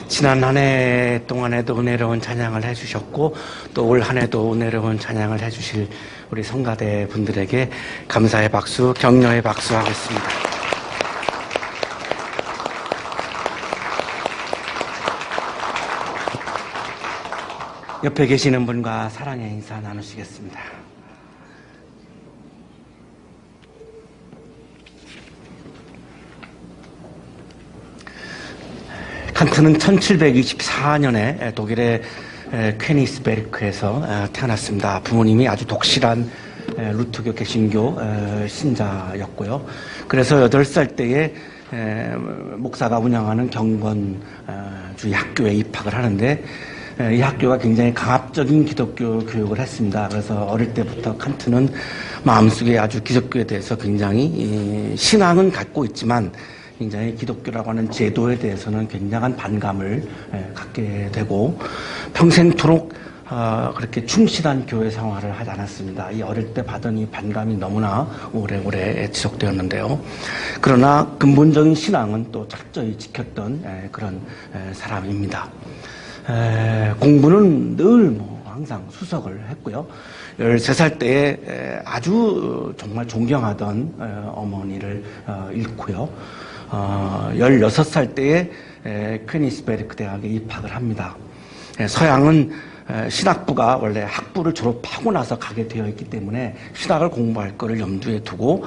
지난 한 해 동안에도 은혜로운 찬양을 해주셨고 또 올 한 해도 은혜로운 찬양을 해주실 우리 성가대 분들에게 감사의 박수, 격려의 박수 하겠습니다. 옆에 계시는 분과 사랑의 인사 나누시겠습니다. 칸트는 1724년에 독일의 퀘니스베르크에서 태어났습니다. 부모님이 아주 독실한 루터교 개신교 신자였고요. 그래서 8살 때에 목사가 운영하는 경건주의 학교에 입학을 하는데 이 학교가 굉장히 강압적인 기독교 교육을 했습니다. 그래서 어릴 때부터 칸트는 마음속에 아주 기독교에 대해서 굉장히 신앙은 갖고 있지만 굉장히 기독교라고 하는 제도에 대해서는 굉장한 반감을 갖게 되고 평생토록 그렇게 충실한 교회 생활을 하지 않았습니다. 이 어릴 때 받은 이 반감이 너무나 오래오래 지속되었는데요. 그러나 근본적인 신앙은 또 철저히 지켰던 그런 사람입니다. 공부는 늘 항상 수석을 했고요. 13살 때에 아주 정말 존경하던 어머니를 잃고요. 16살 때에 퀘니스베르크 대학에 입학을 합니다. 서양은 신학부가 원래 학부를 졸업하고 나서 가게 되어 있기 때문에 신학을 공부할 것을 염두에 두고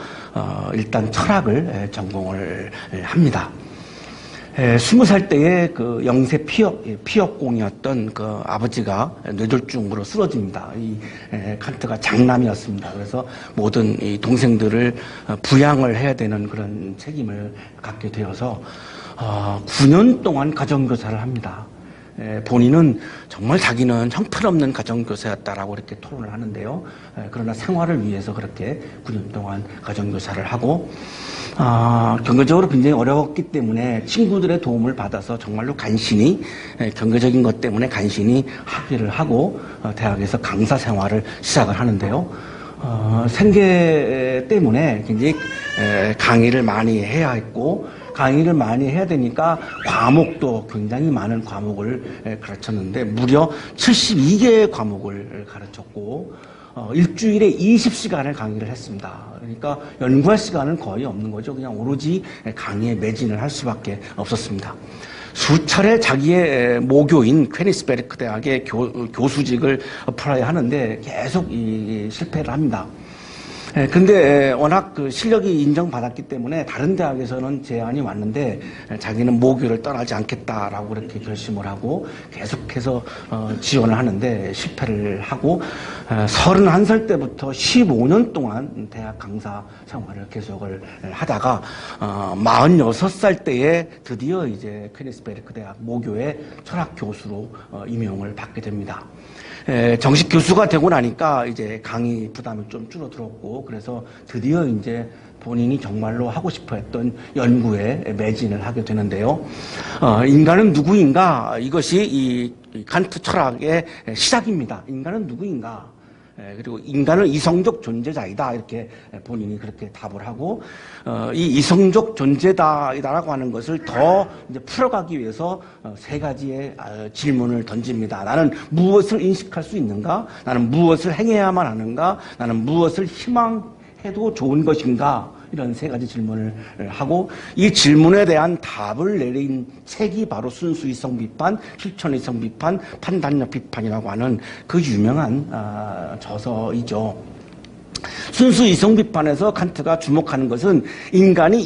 일단 철학을 전공을 합니다. 20살 때에 그 영세 피역공이었던 그 아버지가 뇌졸중으로 쓰러집니다. 이 칸트가 장남이었습니다. 그래서 모든 이 동생들을 부양을 해야 되는 그런 책임을 갖게 되어서 9년 동안 가정교사를 합니다. 본인은 정말 자기는 형편없는 가정교사였다라고 이렇게 토론을 하는데요. 그러나 생활을 위해서 그렇게 9년 동안 가정교사를 하고 경제적으로 굉장히 어려웠기 때문에 친구들의 도움을 받아서 정말로 간신히 경제적인 것 때문에 간신히 학위를 하고 대학에서 강사 생활을 시작을 하는데요. 생계 때문에 굉장히 강의를 많이 해야 했고 강의를 많이 해야 되니까 과목도 굉장히 많은 과목을 가르쳤는데 무려 72개의 과목을 가르쳤고 일주일에 20시간을 강의를 했습니다. 그러니까 연구할 시간은 거의 없는 거죠. 그냥 오로지 강의에 매진을 할 수밖에 없었습니다. 수차례 자기의 모교인 퀘니스베르크 대학의 교수직을 어플라이 하는데 계속 실패를 합니다. 근데 워낙 그 실력이 인정받았기 때문에 다른 대학에서는 제안이 왔는데 자기는 모교를 떠나지 않겠다라고 그렇게 결심을 하고 계속해서 지원을 하는데 실패를 하고 31살 때부터 15년 동안 대학 강사 생활을 계속을 하다가 46살 때에 드디어 이제 퀘니스베르크 대학 모교의 철학 교수로 임용을 받게 됩니다. 정식 교수가 되고 나니까 이제 강의 부담이 좀 줄어들었고 그래서 드디어 이제 본인이 정말로 하고 싶어 했던 연구에 매진을 하게 되는데요. 인간은 누구인가? 이것이 이 칸트 철학의 시작입니다. 인간은 누구인가? 그리고 인간은 이성적 존재자이다 이렇게 본인이 그렇게 답을 하고 이 이성적 존재다라고 하는 것을 더 이제 풀어가기 위해서 3가지의 질문을 던집니다. 나는 무엇을 인식할 수 있는가? 나는 무엇을 행해야만 하는가? 나는 무엇을 희망해도 좋은 것인가? 이런 3가지 질문을 하고 이 질문에 대한 답을 내린 책이 바로 순수이성 비판, 실천이성 비판, 판단력 비판이라고 하는 그 유명한 저서이죠. 순수이성 비판에서 칸트가 주목하는 것은 인간이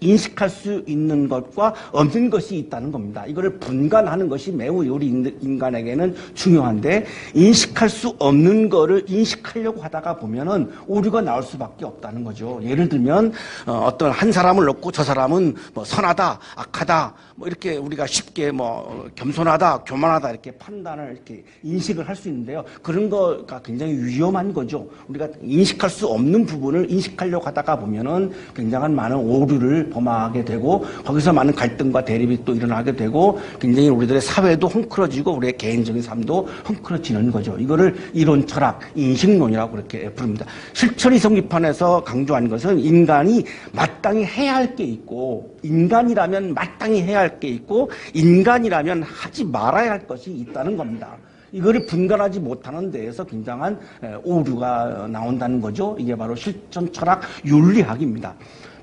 인식할 수 있는 것과 없는 것이 있다는 겁니다. 이거를 분간하는 것이 매우 우리 인간에게는 중요한데 인식할 수 없는 거를 인식하려고 하다가 보면은 오류가 나올 수밖에 없다는 거죠. 예를 들면 어떤 한 사람을 놓고 저 사람은 뭐 선하다, 악하다, 뭐 이렇게 우리가 쉽게 뭐 겸손하다, 교만하다 이렇게 판단을 이렇게 인식을 할 수 있는데요. 그런 거가 굉장히 위험한 거죠. 우리가 인식할 수 없는 부분을 인식하려고 하다가 보면은 굉장한 많은 오류를 범죄를 범하게 되고 거기서 많은 갈등과 대립이 또 일어나게 되고 굉장히 우리들의 사회도 헝클어지고 우리의 개인적인 삶도 헝클어지는 거죠. 이거를 이론 철학, 인식론이라고 그렇게 부릅니다. 실천이 성립판에서 강조한 것은 인간이 마땅히 해야 할 게 있고 인간이라면 마땅히 해야 할 게 있고 인간이라면 하지 말아야 할 것이 있다는 겁니다. 이거를 분간하지 못하는 데에서 굉장한 오류가 나온다는 거죠. 이게 바로 실천 철학 윤리학입니다.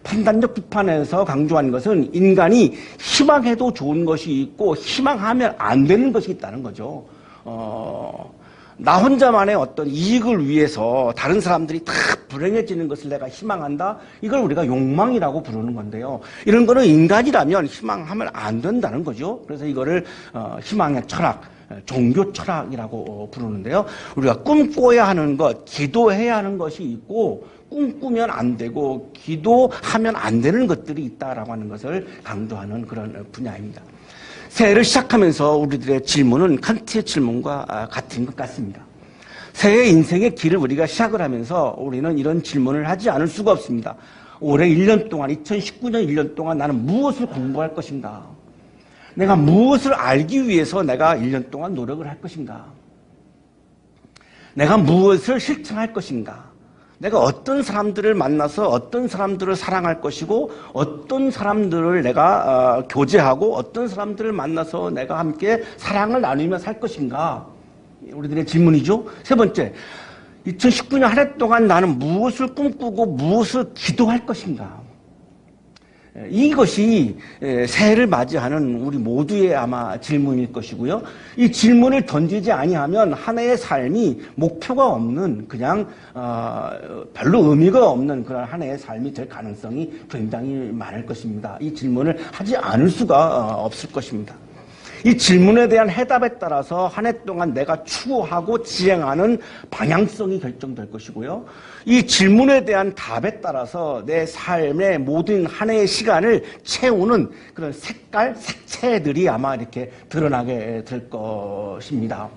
판단적 비판에서 강조한 것은 인간이 희망해도 좋은 것이 있고 희망하면 안 되는 것이 있다는 거죠. 나 혼자만의 어떤 이익을 위해서 다른 사람들이 다 불행해지는 것을 내가 희망한다? 이걸 우리가 욕망이라고 부르는 건데요. 이런 거는 인간이라면 희망하면 안 된다는 거죠. 그래서 이거를 희망의 철학, 종교 철학이라고 부르는데요. 우리가 꿈꿔야 하는 것, 기도해야 하는 것이 있고 꿈꾸면 안 되고 기도하면 안 되는 것들이 있다라고 하는 것을 강조하는 그런 분야입니다. 새해를 시작하면서 우리들의 질문은 칸트의 질문과 같은 것 같습니다. 새해 인생의 길을 우리가 시작을 하면서 우리는 이런 질문을 하지 않을 수가 없습니다. 올해 1년 동안, 2019년 1년 동안 나는 무엇을 공부할 것인가? 내가 무엇을 알기 위해서 내가 1년 동안 노력을 할 것인가? 내가 무엇을 실천할 것인가? 내가 어떤 사람들을 만나서 어떤 사람들을 사랑할 것이고 어떤 사람들을 내가 교제하고 어떤 사람들을 만나서 내가 함께 사랑을 나누며 살 것인가? 우리들의 질문이죠. 세 번째, 2019년 한 해 동안 나는 무엇을 꿈꾸고 무엇을 기도할 것인가? 이것이 새해를 맞이하는 우리 모두의 아마 질문일 것이고요. 이 질문을 던지지 아니하면 한 해의 삶이 목표가 없는 그냥 별로 의미가 없는 그런 한 해의 삶이 될 가능성이 굉장히 많을 것입니다. 이 질문을 하지 않을 수가 없을 것입니다. 이 질문에 대한 해답에 따라서 한 해 동안 내가 추구하고 지향하는 방향성이 결정될 것이고요. 이 질문에 대한 답에 따라서 내 삶의 모든 한 해의 시간을 채우는 그런 색깔, 색채들이 아마 이렇게 드러나게 될 것입니다.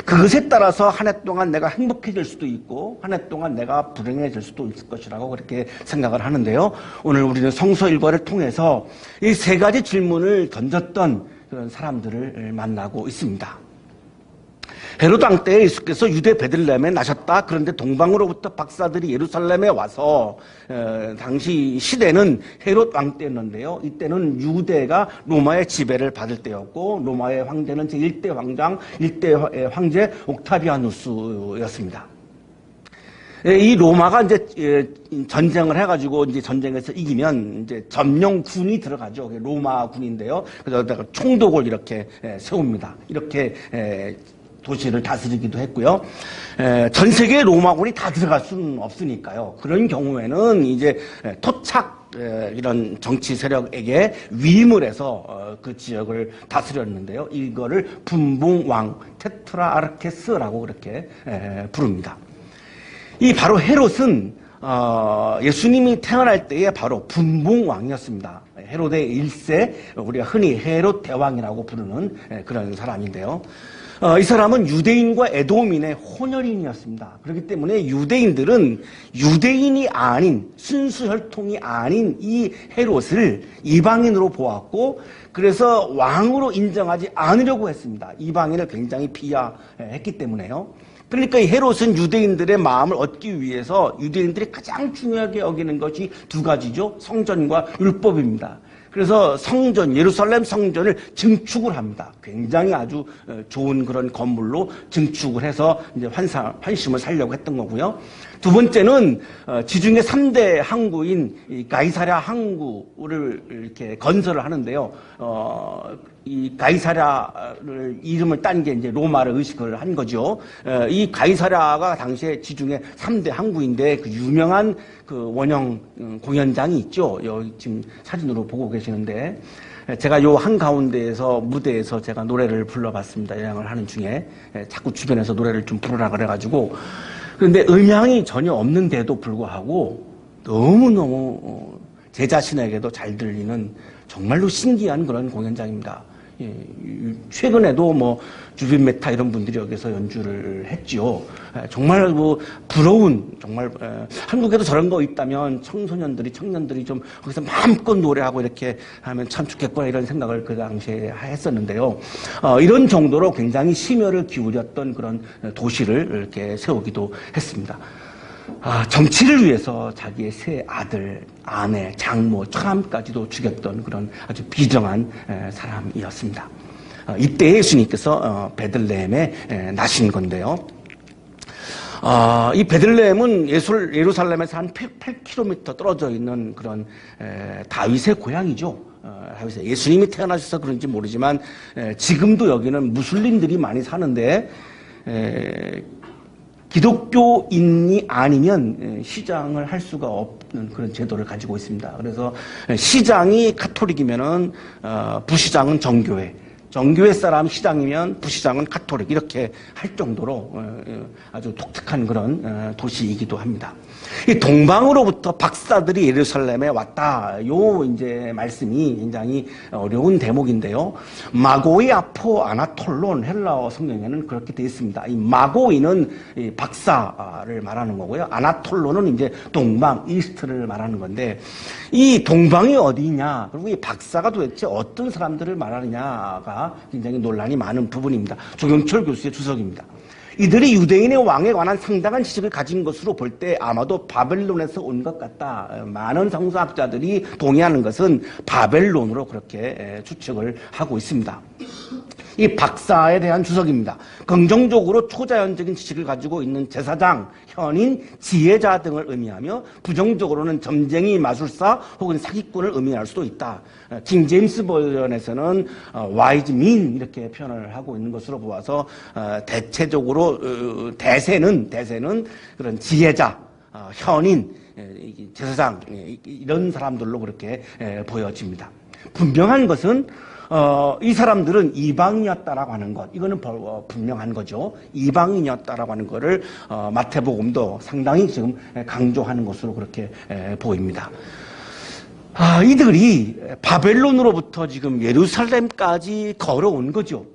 그것에 따라서 한 해 동안 내가 행복해질 수도 있고 한 해 동안 내가 불행해질 수도 있을 것이라고 그렇게 생각을 하는데요. 오늘 우리는 성서 일과를 통해서 이 세 가지 질문을 던졌던 그런 사람들을 만나고 있습니다. 헤로드 왕 때에 예수께서 유대 베들레헴에 나셨다. 그런데 동방으로부터 박사들이 예루살렘에 와서 당시 시대는 헤롯 왕 때였는데요. 이때는 유대가 로마의 지배를 받을 때였고 로마의 황제는 제1대 왕장, 1대 황제 옥타비아누스였습니다. 이 로마가 이제 전쟁을 해가지고 이제 전쟁에서 이기면 이제 점령군이 들어가죠. 로마 군인데요. 그래서 총독을 이렇게 세웁니다. 이렇게 도시를 다스리기도 했고요. 전 세계 로마군이 다 들어갈 수는 없으니까요. 그런 경우에는 이제 토착 이런 정치 세력에게 위임을 해서 그 지역을 다스렸는데요. 이거를 분봉왕 테트라아르케스라고 그렇게 부릅니다. 이 바로 헤롯은 예수님이 태어날 때에 바로 분봉왕이었습니다. 헤롯의 1세, 우리가 흔히 헤롯 대왕이라고 부르는 그런 사람인데요. 이 사람은 유대인과 에돔인의 혼혈인이었습니다. 그렇기 때문에 유대인들은 유대인이 아닌 순수 혈통이 아닌 이 헤롯을 이방인으로 보았고 그래서 왕으로 인정하지 않으려고 했습니다. 이방인을 굉장히 비하했기 때문에요. 그러니까 이 헤롯은 유대인들의 마음을 얻기 위해서 유대인들이 가장 중요하게 여기는 것이 두 가지죠. 성전과 율법입니다. 그래서 성전, 예루살렘 성전을 증축을 합니다. 굉장히 아주 좋은 그런 건물로 증축을 해서 이제 환심을 살려고 했던 거고요. 두 번째는 지중해 3대 항구인 이 가이사랴 항구를 이렇게 건설을 하는데요. 이 가이사랴를 이름을 딴 게 이제 로마를 의식을 한 거죠. 이 가이사랴가 당시에 지중해 3대 항구인데 그 유명한 그 원형 공연장이 있죠. 여기 지금 사진으로 보고 계시는데 제가 요 한가운데에서 무대에서 제가 노래를 불러봤습니다. 여행을 하는 중에 자꾸 주변에서 노래를 좀 부르라 그래가지고 그런데 음향이 전혀 없는데도 불구하고 너무너무 제 자신에게도 잘 들리는 정말로 신기한 그런 공연장입니다. 최근에도 뭐 주빈 메타 이런 분들이 여기서 연주를 했지요. 정말 뭐 부러운, 정말 한국에도 저런 거 있다면 청년들이 좀 거기서 마음껏 노래하고 이렇게 하면 참 좋겠구나 이런 생각을 그 당시에 했었는데요. 이런 정도로 굉장히 심혈을 기울였던 그런 도시를 이렇게 세우기도 했습니다. 정치를 위해서 자기의 세 아들, 아내, 장모, 처남까지도 죽였던 그런 아주 비정한 사람이었습니다. 이때 예수님께서 베들레헴에 나신 건데요. 이 베들레헴은 예루살렘에서 한 8km 떨어져 있는 그런 다윗의 고향이죠. 예수님이 태어나셔서 그런지 모르지만 지금도 여기는 무슬림들이 많이 사는데 기독교인이 아니면 시장을 할 수가 없는 그런 제도를 가지고 있습니다. 그래서 시장이 카톨릭이면은 부시장은 정교회 사람 시장이면 부시장은 카톨릭 이렇게 할 정도로 아주 독특한 그런 도시이기도 합니다. 이 동방으로부터 박사들이 예루살렘에 왔다. 요 이제 말씀이 굉장히 어려운 대목인데요. 마고이 아포 아나톨론 헬라어 성경에는 그렇게 되어 있습니다. 이 마고이는 이 박사를 말하는 거고요. 아나톨론은 이제 동방, 이스트를 말하는 건데 이 동방이 어디냐? 그리고 이 박사가 도대체 어떤 사람들을 말하느냐가 굉장히 논란이 많은 부분입니다. 조경철 교수의 주석입니다. 이들이 유대인의 왕에 관한 상당한 지식을 가진 것으로 볼 때 아마도 바벨론에서 온 것 같다. 많은 성서학자들이 동의하는 것은 바벨론으로 그렇게 추측을 하고 있습니다. 이 박사에 대한 주석입니다. 긍정적으로 초자연적인 지식을 가지고 있는 제사장, 현인, 지혜자 등을 의미하며 부정적으로는 점쟁이, 마술사 혹은 사기꾼을 의미할 수도 있다. 킹 제임스 버전에서는 wise men 이렇게 표현을 하고 있는 것으로 보아서 대체적으로 대세는 그런 지혜자, 현인, 제사장 이런 사람들로 그렇게 보여집니다. 분명한 것은 이 사람들은 이방인이었다라고 하는 것, 이거는 분명한 거죠. 이방인이었다라고 하는 거를 마태복음도 상당히 지금 강조하는 것으로 그렇게 보입니다. 이들이 바벨론으로부터 지금 예루살렘까지 걸어온 거죠.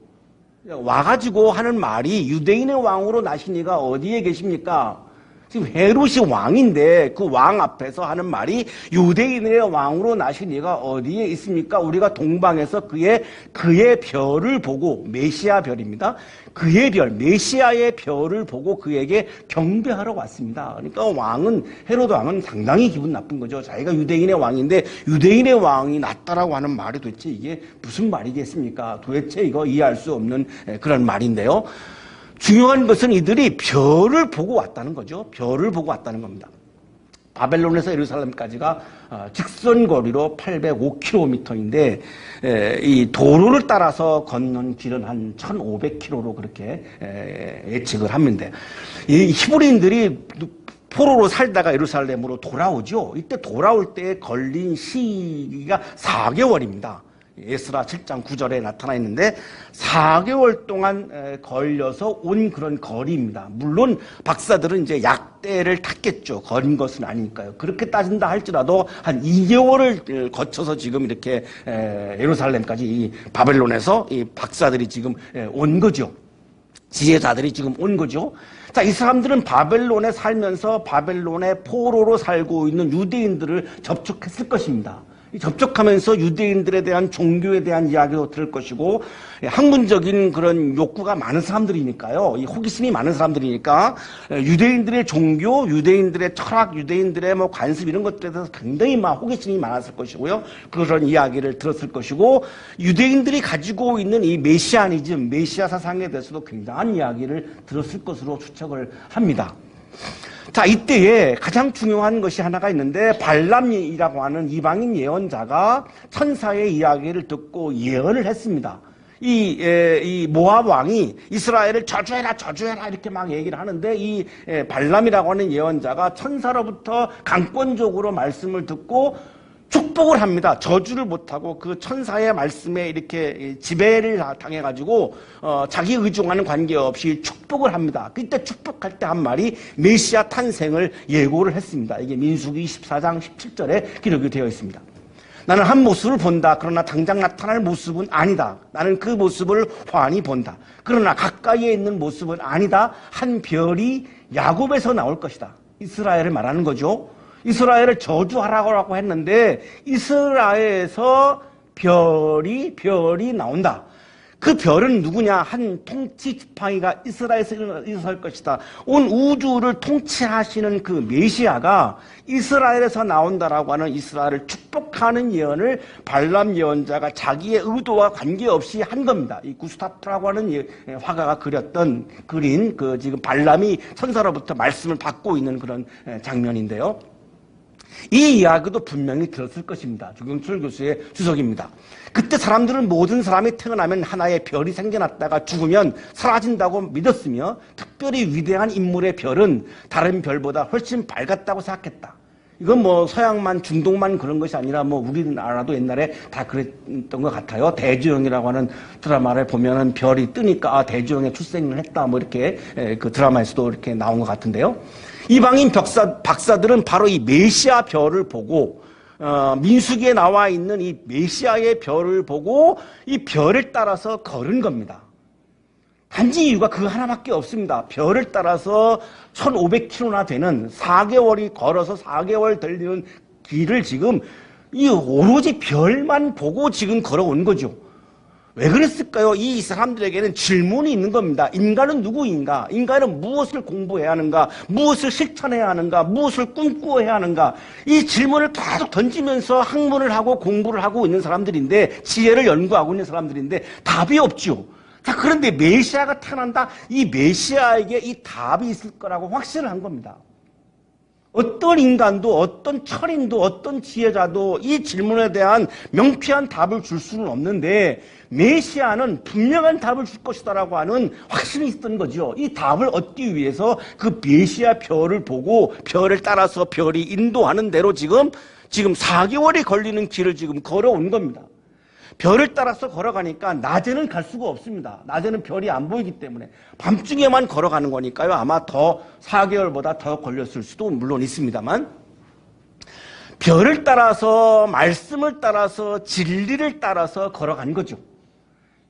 와가지고 하는 말이 유대인의 왕으로 나신 이가 어디에 계십니까? 지금 헤롯이 왕인데 그 왕 앞에서 하는 말이 유대인의 왕으로 나신 이가 어디에 있습니까? 우리가 동방에서 그의 별을 보고, 메시아 별입니다. 그의 별, 메시아의 별을 보고 그에게 경배하러 왔습니다. 그러니까 헤롯 왕은 상당히 기분 나쁜 거죠. 자기가 유대인의 왕인데 유대인의 왕이 낫다라고 하는 말이 도대체 이게 무슨 말이겠습니까? 도대체 이거 이해할 수 없는 그런 말인데요. 중요한 것은 이들이 별을 보고 왔다는 거죠. 별을 보고 왔다는 겁니다. 바벨론에서 예루살렘까지가 직선 거리로 805km인데 이 도로를 따라서 걷는 길은 한 1500km로 그렇게 예측을 합니다. 이 히브리인들이 포로로 살다가 예루살렘으로 돌아오죠. 이때 돌아올 때 걸린 시기가 4개월입니다. 에스라 7장 9절에 나타나 있는데 4개월 동안 걸려서 온 그런 거리입니다. 물론 박사들은 이제 약대를 탔겠죠. 걸린 것은 아니니까요. 그렇게 따진다 할지라도 한 2개월을 거쳐서 지금 이렇게 예루살렘까지 이 바벨론에서 이 박사들이 지금 온 거죠. 지혜자들이 지금 온 거죠. 자, 이 사람들은 바벨론에 살면서 바벨론의 포로로 살고 있는 유대인들을 접촉했을 것입니다. 접촉하면서 유대인들에 대한 종교에 대한 이야기도 들을 것이고 학문적인 그런 욕구가 많은 사람들이니까요. 이 호기심이 많은 사람들이니까 유대인들의 종교, 유대인들의 철학, 유대인들의 뭐 관습 이런 것들에 대해서 굉장히 막 호기심이 많았을 것이고요. 그런 이야기를 들었을 것이고 유대인들이 가지고 있는 이 메시아니즘, 메시아 사상에 대해서도 굉장한 이야기를 들었을 것으로 추측을 합니다. 자, 이때에 가장 중요한 것이 하나가 있는데 발람이라고 하는 이방인 예언자가 천사의 이야기를 듣고 예언을 했습니다. 이 모압 왕이 이스라엘을 저주해라 이렇게 막 얘기를 하는데 이 발람이라고 하는 예언자가 천사로부터 강권적으로 말씀을 듣고 축복을 합니다. 저주를 못하고 그 천사의 말씀에 이렇게 지배를 당해가지고 자기 의중하는 관계없이 축복을 합니다. 그때 축복할 때 한 말이 메시아 탄생을 예고를 했습니다. 이게 민수기 24장 17절에 기록이 되어 있습니다. 나는 한 모습을 본다. 그러나 당장 나타날 모습은 아니다. 나는 그 모습을 환히 본다. 그러나 가까이에 있는 모습은 아니다. 한 별이 야곱에서 나올 것이다. 이스라엘을 말하는 거죠. 이스라엘을 저주하라고 했는데 이스라엘에서 별이 나온다. 그 별은 누구냐? 한 통치 지팡이가 이스라엘에서 일어설 것이다. 온 우주를 통치하시는 그 메시아가 이스라엘에서 나온다라고 하는 이스라엘을 축복하는 예언을 발람 예언자가 자기의 의도와 관계없이 한 겁니다. 이 구스타프라고 하는 화가가 그린 그 지금 발람이 천사로부터 말씀을 받고 있는 그런 장면인데요. 이 이야기도 분명히 들었을 것입니다. 주경철 교수의 주석입니다. 그때 사람들은 모든 사람이 태어나면 하나의 별이 생겨났다가 죽으면 사라진다고 믿었으며 특별히 위대한 인물의 별은 다른 별보다 훨씬 밝았다고 생각했다. 이건 뭐 서양만 중동만 그런 것이 아니라 뭐 우리나라도 옛날에 다 그랬던 것 같아요. 대주영이라고 하는 드라마를 보면은 별이 뜨니까 대주영의 출생을 했다 뭐 이렇게 그 드라마에서도 이렇게 나온 것 같은데요. 이방인 박사들은 바로 이 메시아 별을 보고 민수기에 나와 있는 이 메시아의 별을 보고 이 별을 따라서 걸은 겁니다. 단지 이유가 그 하나밖에 없습니다. 별을 따라서 1500km나 되는 4개월이 걸어서 4개월 달리는 길을 지금 이 오로지 별만 보고 지금 걸어온 거죠. 왜 그랬을까요? 이 사람들에게는 질문이 있는 겁니다. 인간은 누구인가? 인간은 무엇을 공부해야 하는가? 무엇을 실천해야 하는가? 무엇을 꿈꾸어야 하는가? 이 질문을 계속 던지면서 학문을 하고 공부를 하고 있는 사람들인데, 지혜를 연구하고 있는 사람들인데 답이 없죠. 자, 그런데 메시아가 태어난다? 이 메시아에게 이 답이 있을 거라고 확신을 한 겁니다. 어떤 인간도 어떤 철인도 어떤 지혜자도 이 질문에 대한 명쾌한 답을 줄 수는 없는데 메시아는 분명한 답을 줄 것이다라고 하는 확신이 있었던 거죠. 이 답을 얻기 위해서 그 메시아 별을 보고 별을 따라서 별이 인도하는 대로 지금 4개월이 걸리는 길을 지금 걸어온 겁니다. 별을 따라서 걸어가니까 낮에는 갈 수가 없습니다. 낮에는 별이 안 보이기 때문에 밤중에만 걸어가는 거니까요. 아마 더 4개월보다 더 걸렸을 수도 물론 있습니다만 별을 따라서 말씀을 따라서 진리를 따라서 걸어간 거죠.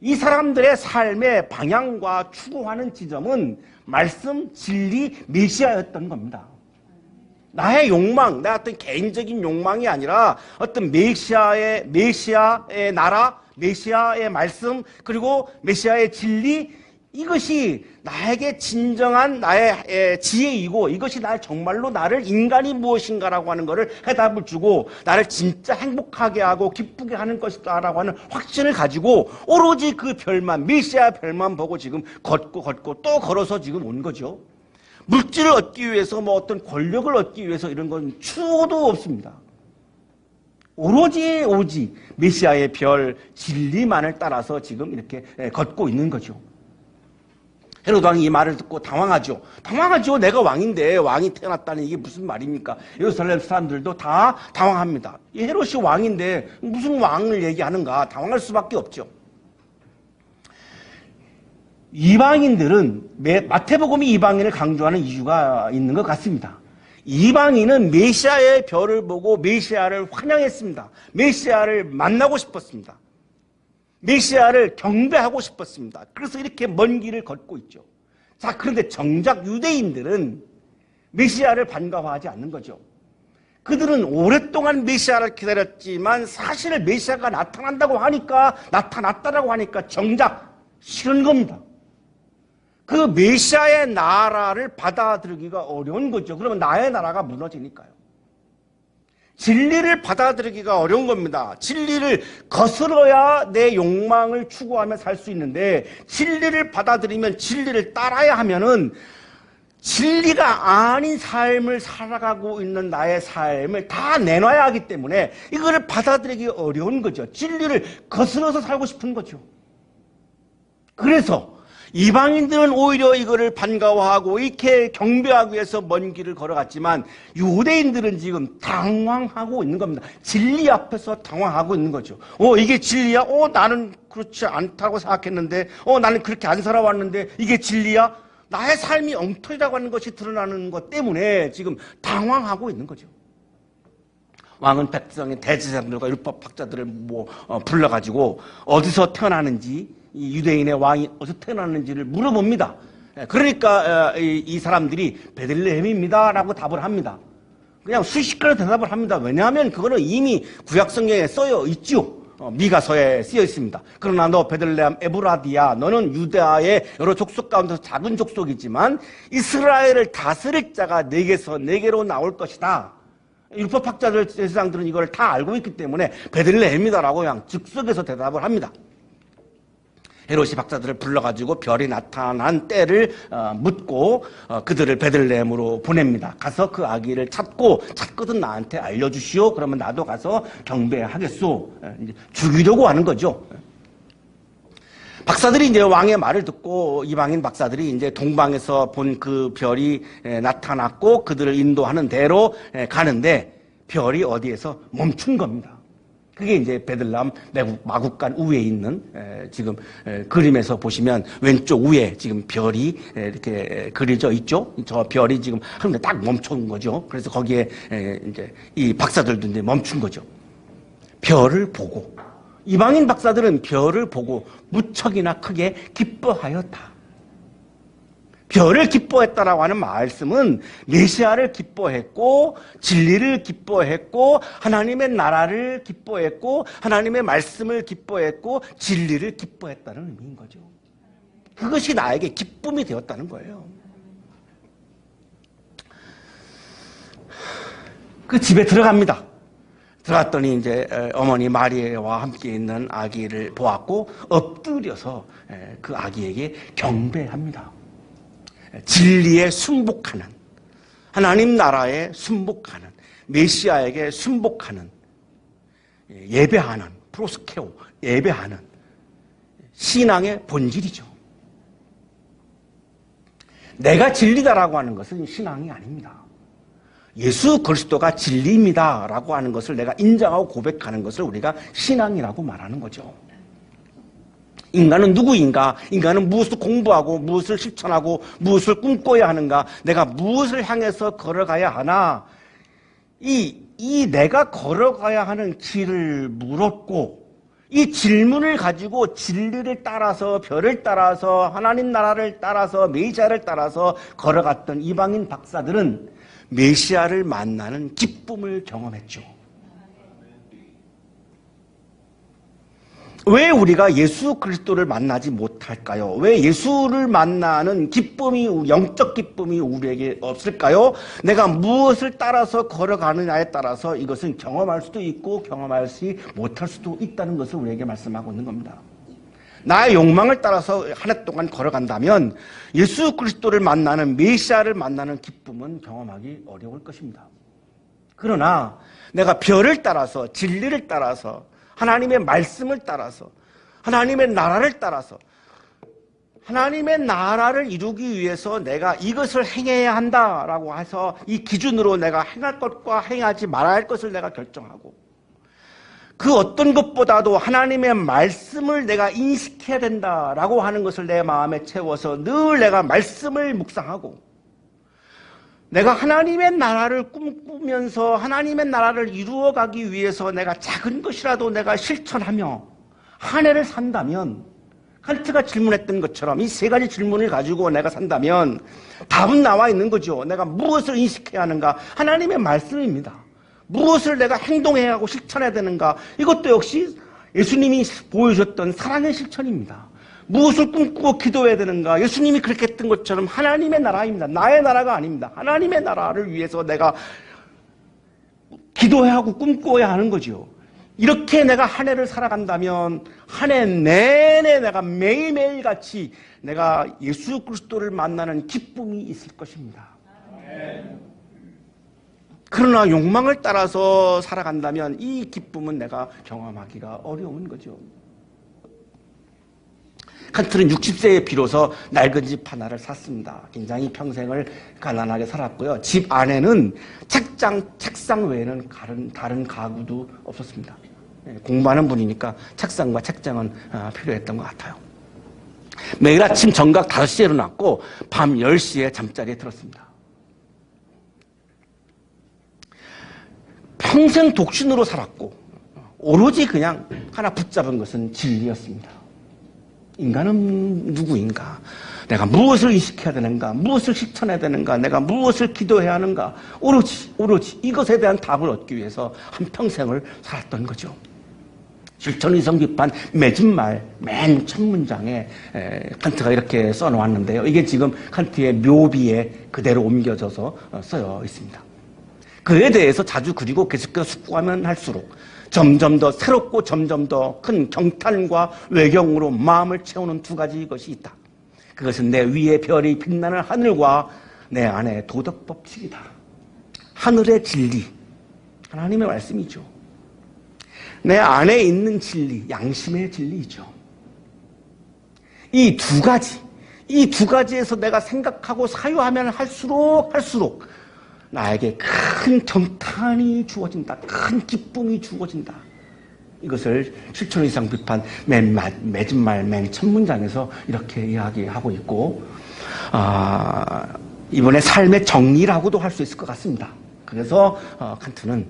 이 사람들의 삶의 방향과 추구하는 지점은 말씀, 진리, 메시아였던 겁니다. 나의 욕망, 내 어떤 개인적인 욕망이 아니라 어떤 메시아의 나라, 메시아의 말씀, 그리고 메시아의 진리, 이것이 나에게 진정한 나의 지혜이고 이것이 정말로 나를 인간이 무엇인가라고 하는 것을 해답을 주고 나를 진짜 행복하게 하고 기쁘게 하는 것이다라고 하는 확신을 가지고 오로지 그 별만, 메시아 별만 보고 지금 걷고 또 걸어서 지금 온 거죠. 물질을 얻기 위해서 뭐 어떤 권력을 얻기 위해서 이런 건 추호도 없습니다. 오로지 메시아의 별 진리만을 따라서 지금 이렇게 걷고 있는 거죠. 헤로드 왕이 이 말을 듣고 당황하죠. 내가 왕인데 왕이 태어났다는 이게 무슨 말입니까? 예루살렘 사람들도 다 당황합니다. 이 헤롯이 왕인데 무슨 왕을 얘기하는가? 당황할 수밖에 없죠. 이방인들은 마태복음이 이방인을 강조하는 이유가 있는 것 같습니다. 이방인은 메시아의 별을 보고 메시아를 환영했습니다. 메시아를 만나고 싶었습니다. 메시아를 경배하고 싶었습니다. 그래서 이렇게 먼 길을 걷고 있죠. 자, 그런데 정작 유대인들은 메시아를 반가워하지 않는 거죠. 그들은 오랫동안 메시아를 기다렸지만 사실 메시아가 나타났다라고 하니까 정작 싫은 겁니다. 그 메시아의 나라를 받아들이기가 어려운 거죠. 그러면 나의 나라가 무너지니까요. 진리를 받아들이기가 어려운 겁니다. 진리를 거스러야 내 욕망을 추구하며 살 수 있는데 진리를 받아들이면 진리를 따라야 하면은 진리가 아닌 삶을 살아가고 있는 나의 삶을 다 내놔야 하기 때문에 이거를 받아들이기 어려운 거죠. 진리를 거스러서 살고 싶은 거죠. 그래서 이방인들은 오히려 이거를 반가워하고 이렇게 경배하기 위해서 먼 길을 걸어갔지만 유대인들은 지금 당황하고 있는 겁니다. 진리 앞에서 당황하고 있는 거죠. 이게 진리야? 나는 그렇지 않다고 생각했는데 나는 그렇게 안 살아왔는데 이게 진리야? 나의 삶이 엉터리라고 하는 것이 드러나는 것 때문에 지금 당황하고 있는 거죠. 왕은 백성의 대제사장들과 율법학자들을 불러가지고 어디서 태어나는지, 이 유대인의 왕이 어디서 태어났는지를 물어봅니다. 그러니까 이 사람들이 베들레헴입니다라고 답을 합니다. 그냥 순식간에 대답을 합니다. 왜냐하면 그거는 이미 구약성경에 써여 있죠. 미가서에 쓰여 있습니다. 그러나 너 베들레헴 에브라디야, 너는 유다의 여러 족속 가운데서 작은 족속이지만 이스라엘을 다스릴 자가 네게서 네게로 나올 것이다. 율법학자들, 제사장들은 이걸 다 알고 있기 때문에 베들레헴이다라고 그냥 즉석에서 대답을 합니다. 헤롯이 박사들을 불러가지고 별이 나타난 때를 묻고 그들을 베들레헴으로 보냅니다. 가서 그 아기를 찾거든 나한테 알려주시오. 그러면 나도 가서 경배하겠소. 이제 죽이려고 하는 거죠. 박사들이 이제 왕의 말을 듣고 이방인 박사들이 이제 동방에서 본 그 별이 나타났고 그들을 인도하는 대로 가는데 별이 어디에서 멈춘 겁니다. 그게 이제 베들레헴 마국간 우회에 있는 지금 그림에서 보시면 왼쪽 위에 지금 별이 이렇게 그려져 있죠. 저 별이 지금 하는데 딱 멈춘 거죠. 그래서 거기에 이제 이 박사들도 이제 멈춘 거죠. 별을 보고 이방인 박사들은 별을 보고 무척이나 크게 기뻐하였다. 별을 기뻐했다라고 하는 말씀은 메시아를 기뻐했고 진리를 기뻐했고 하나님의 나라를 기뻐했고 하나님의 말씀을 기뻐했고 진리를 기뻐했다는 의미인 거죠. 그것이 나에게 기쁨이 되었다는 거예요. 그 집에 들어갑니다. 들어갔더니 이제 어머니 마리아와 함께 있는 아기를 보았고 엎드려서 그 아기에게 경배합니다. 진리에 순복하는, 하나님 나라에 순복하는, 메시아에게 순복하는, 예배하는, 프로스케오, 예배하는 신앙의 본질이죠. 내가 진리다라고 하는 것은 신앙이 아닙니다. 예수 그리스도가 진리입니다라고 하는 것을 내가 인정하고 고백하는 것을 우리가 신앙이라고 말하는 거죠. 인간은 누구인가? 인간은 무엇을 공부하고 무엇을 실천하고 무엇을 꿈꿔야 하는가? 내가 무엇을 향해서 걸어가야 하나? 이 내가 걸어가야 하는 길을 물었고 이 질문을 가지고 진리를 따라서 별을 따라서 하나님 나라를 따라서 메시아를 따라서 걸어갔던 이방인 박사들은 메시아를 만나는 기쁨을 경험했죠. 왜 우리가 예수 그리스도를 만나지 못할까요? 왜 예수를 만나는 기쁨이, 영적 기쁨이 우리에게 없을까요? 내가 무엇을 따라서 걸어가느냐에 따라서 이것은 경험할 수도 있고 경험하지 못할 수도 있다는 것을 우리에게 말씀하고 있는 겁니다. 나의 욕망을 따라서 한 해 동안 걸어간다면 예수 그리스도를 만나는, 메시아를 만나는 기쁨은 경험하기 어려울 것입니다. 그러나 내가 별을 따라서, 진리를 따라서, 하나님의 말씀을 따라서 하나님의 나라를 따라서 하나님의 나라를 이루기 위해서 내가 이것을 행해야 한다라고 해서 이 기준으로 내가 행할 것과 행하지 말아야 할 것을 내가 결정하고 그 어떤 것보다도 하나님의 말씀을 내가 인식해야 된다라고 하는 것을 내 마음에 채워서 늘 내가 말씀을 묵상하고 내가 하나님의 나라를 꿈꾸면서 하나님의 나라를 이루어가기 위해서 내가 작은 것이라도 내가 실천하며 한 해를 산다면 칸트가 질문했던 것처럼 이 세 가지 질문을 가지고 내가 산다면 답은 나와 있는 거죠. 내가 무엇을 인식해야 하는가? 하나님의 말씀입니다. 무엇을 내가 행동해야 하고 실천해야 되는가? 이것도 역시 예수님이 보여줬던 사랑의 실천입니다. 무엇을 꿈꾸고 기도해야 되는가? 예수님이 그렇게 했던 것처럼 하나님의 나라입니다. 나의 나라가 아닙니다. 하나님의 나라를 위해서 내가 기도해야 하고 꿈꿔야 하는 거죠. 이렇게 내가 한 해를 살아간다면 한 해 내내 내가 매일매일 같이 내가 예수 그리스도를 만나는 기쁨이 있을 것입니다. 그러나 욕망을 따라서 살아간다면 이 기쁨은 내가 경험하기가 어려운 거죠. 칸트는 60세에 비로소 낡은 집 하나를 샀습니다. 굉장히 평생을 가난하게 살았고요. 집 안에는 책상 외에는 다른 가구도 없었습니다. 공부하는 분이니까 책상과 책장은 필요했던 것 같아요. 매일 아침 정각 5시에 일어났고 밤 10시에 잠자리에 들었습니다. 평생 독신으로 살았고 오로지 그냥 하나 붙잡은 것은 진리였습니다. 인간은 누구인가? 내가 무엇을 인식해야 되는가? 무엇을 실천해야 되는가? 내가 무엇을 기도해야 하는가? 오로지 이것에 대한 답을 얻기 위해서 한평생을 살았던 거죠. 실천의성 비판 맺은 말 맨 첫 문장에 칸트가 이렇게 써놓았는데요. 이게 지금 칸트의 묘비에 그대로 옮겨져서 쓰여 있습니다. 그에 대해서 자주 그리고 계속해서 숙고하면 할수록 점점 더 새롭고 점점 더 큰 경탄과 외경으로 마음을 채우는 두 가지 것이 있다. 그것은 내 위에 별이 빛나는 하늘과 내 안에 도덕 법칙이다. 하늘의 진리, 하나님의 말씀이죠. 내 안에 있는 진리, 양심의 진리이죠. 이 두 가지에서 내가 생각하고 사유하면 할수록 나에게 큰 경탄이 주어진다. 큰 기쁨이 주어진다. 이것을 실천의상 비판 맺은 말 맨 첫 문장에서 이렇게 이야기하고 있고, 이번에 삶의 정리라고도 할 수 있을 것 같습니다. 그래서 칸트는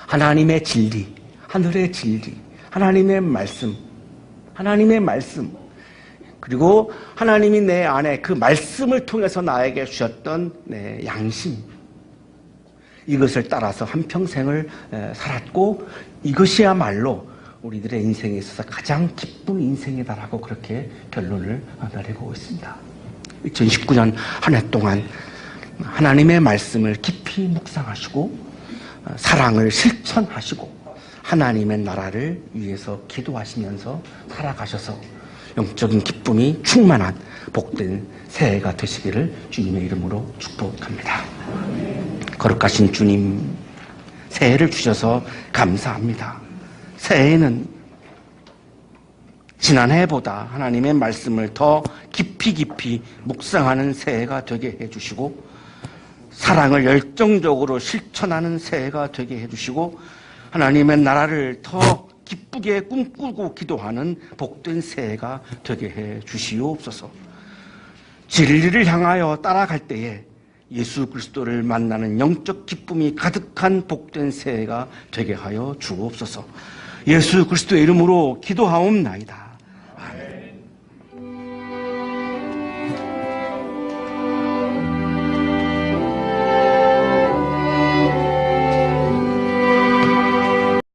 하나님의 진리, 하늘의 진리, 하나님의 말씀, 그리고 하나님이 내 안에 그 말씀을 통해서 나에게 주셨던 내 양심, 이것을 따라서 한평생을 살았고 이것이야말로 우리들의 인생에 있어서 가장 기쁜 인생이다라고 그렇게 결론을 내리고 있습니다. 2019년 한 해 동안 하나님의 말씀을 깊이 묵상하시고 사랑을 실천하시고 하나님의 나라를 위해서 기도하시면서 살아가셔서 영적인 기쁨이 충만한 복된 새해가 되시기를 주님의 이름으로 축복합니다. 거룩하신 주님, 새해를 주셔서 감사합니다. 새해에는 지난해보다 하나님의 말씀을 더 깊이 묵상하는 새해가 되게 해주시고 사랑을 열정적으로 실천하는 새해가 되게 해주시고 하나님의 나라를 더 기쁘게 꿈꾸고 기도하는 복된 새해가 되게 해 주시옵소서. 진리를 향하여 따라갈 때에 예수 그리스도를 만나는 영적 기쁨이 가득한 복된 새해가 되게 하여 주옵소서. 예수 그리스도의 이름으로 기도하옵나이다.